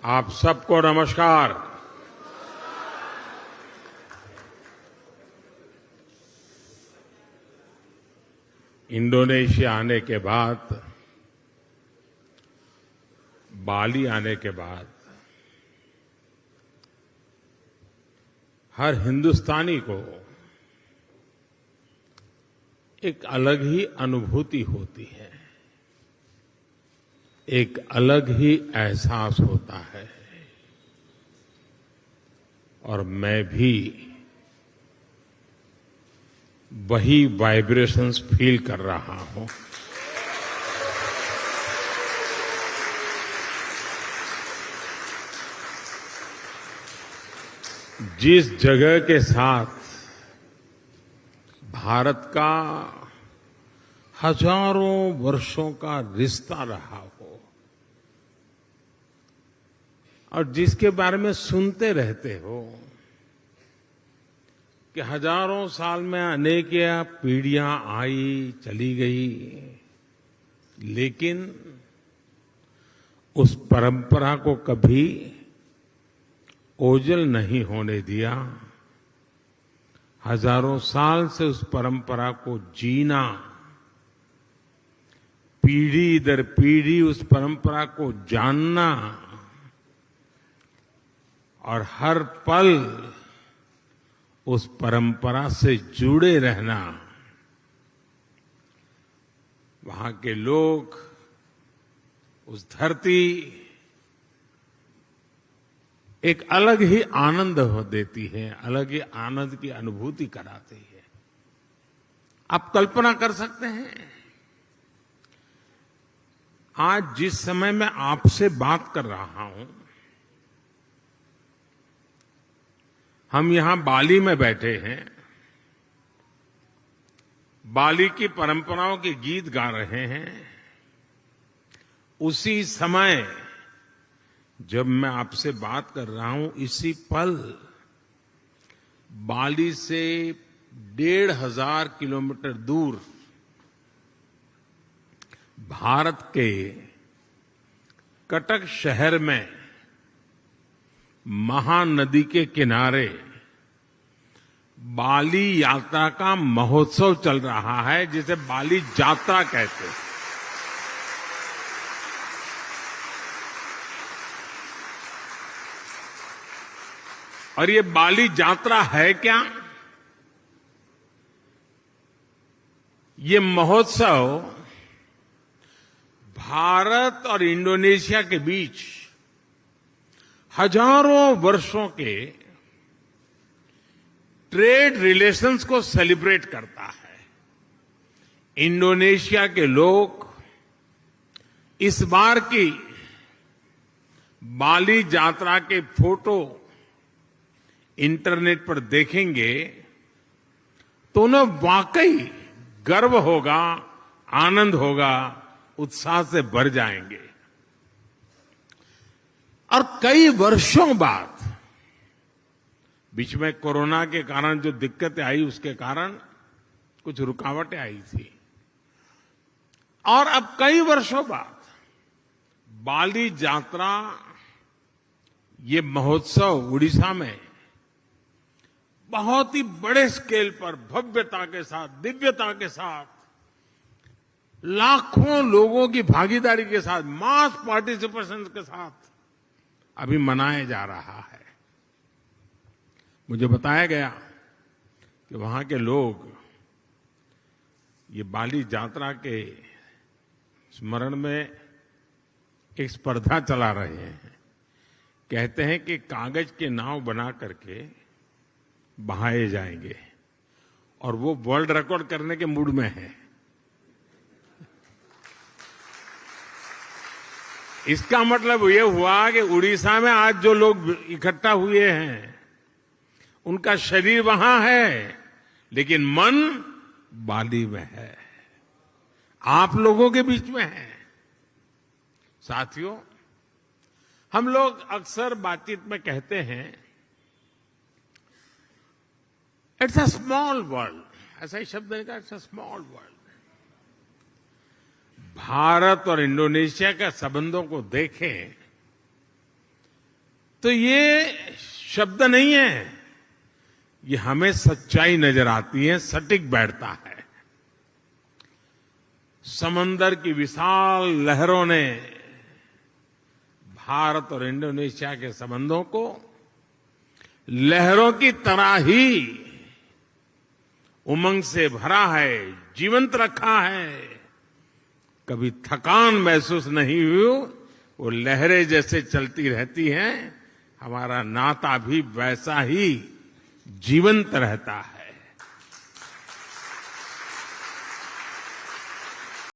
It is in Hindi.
आप सबको नमस्कार। इंडोनेशिया आने के बाद, बाली आने के बाद हर हिंदुस्तानी को एक अलग ही अनुभूति होती है, एक अलग ही एहसास होता है। और मैं भी वही वाइब्रेशंस फील कर रहा हूं। जिस जगह के साथ भारत का हजारों वर्षों का रिश्ता रहा हो और जिसके बारे में सुनते रहते हो कि हजारों साल में अनेक पीढ़ियां आई चली गई, लेकिन उस परंपरा को कभी ओझल नहीं होने दिया। हजारों साल से उस परंपरा को जीना, पीढ़ी दर पीढ़ी उस परंपरा को जानना और हर पल उस परंपरा से जुड़े रहना, वहां के लोग, उस धरती एक अलग ही आनंद देती है, अलग ही आनंद की अनुभूति कराती है। आप कल्पना कर सकते हैं, आज जिस समय मैं आपसे बात कर रहा हूं, हम यहां बाली में बैठे हैं, बाली की परंपराओं के गीत गा रहे हैं। उसी समय जब मैं आपसे बात कर रहा हूं, इसी पल बाली से 1,500 किलोमीटर दूर भारत के कटक शहर में महानदी के किनारे बाली यात्रा का महोत्सव चल रहा है, जिसे बाली यात्रा कहते हैं। और ये बाली यात्रा है क्या? ये महोत्सव भारत और इंडोनेशिया के बीच हजारों वर्षों के ट्रेड रिलेशंस को सेलिब्रेट करता है। इंडोनेशिया के लोग इस बार की बाली यात्रा के फोटो इंटरनेट पर देखेंगे तो उन्हें वाकई गर्व होगा, आनंद होगा, उत्साह से भर जाएंगे। और कई वर्षों बाद, बीच में कोरोना के कारण जो दिक्कतें आई, उसके कारण कुछ रुकावटें आई थी, और अब कई वर्षों बाद बाली यात्रा, ये महोत्सव उड़ीसा में बहुत ही बड़े स्केल पर भव्यता के साथ, दिव्यता के साथ, लाखों लोगों की भागीदारी के साथ, मास पार्टिसिपेशन के साथ अभी मनाया जा रहा है। मुझे बताया गया कि वहां के लोग ये बाली यात्रा के स्मरण में एक स्पर्धा चला रहे हैं। कहते हैं कि कागज के नाव बना करके बहाए जाएंगे, और वो वर्ल्ड रिकॉर्ड करने के मूड में है। इसका मतलब ये हुआ कि उड़ीसा में आज जो लोग इकट्ठा हुए हैं, उनका शरीर वहां है, लेकिन मन बाली में है, आप लोगों के बीच में है। साथियों, हम लोग अक्सर बातचीत में कहते हैं, इट्स अ स्मॉल वर्ल्ड, ऐसा ही शब्द है, it's a small world. Bharat और इंडोनेशिया के संबंधों को देखें तो ये शब्द नहीं है, ये हमें सच्चाई नजर आती है, सटीक बैठता है। समंदर की विशाल लहरों ने भारत और इंडोनेशिया के संबंधों को लहरों की तरह ही उमंग से भरा है, जीवंत रखा है। कभी थकान महसूस नहीं हुई, वो लहरें जैसे चलती रहती हैं, हमारा नाता भी वैसा ही जीवंत रहता है।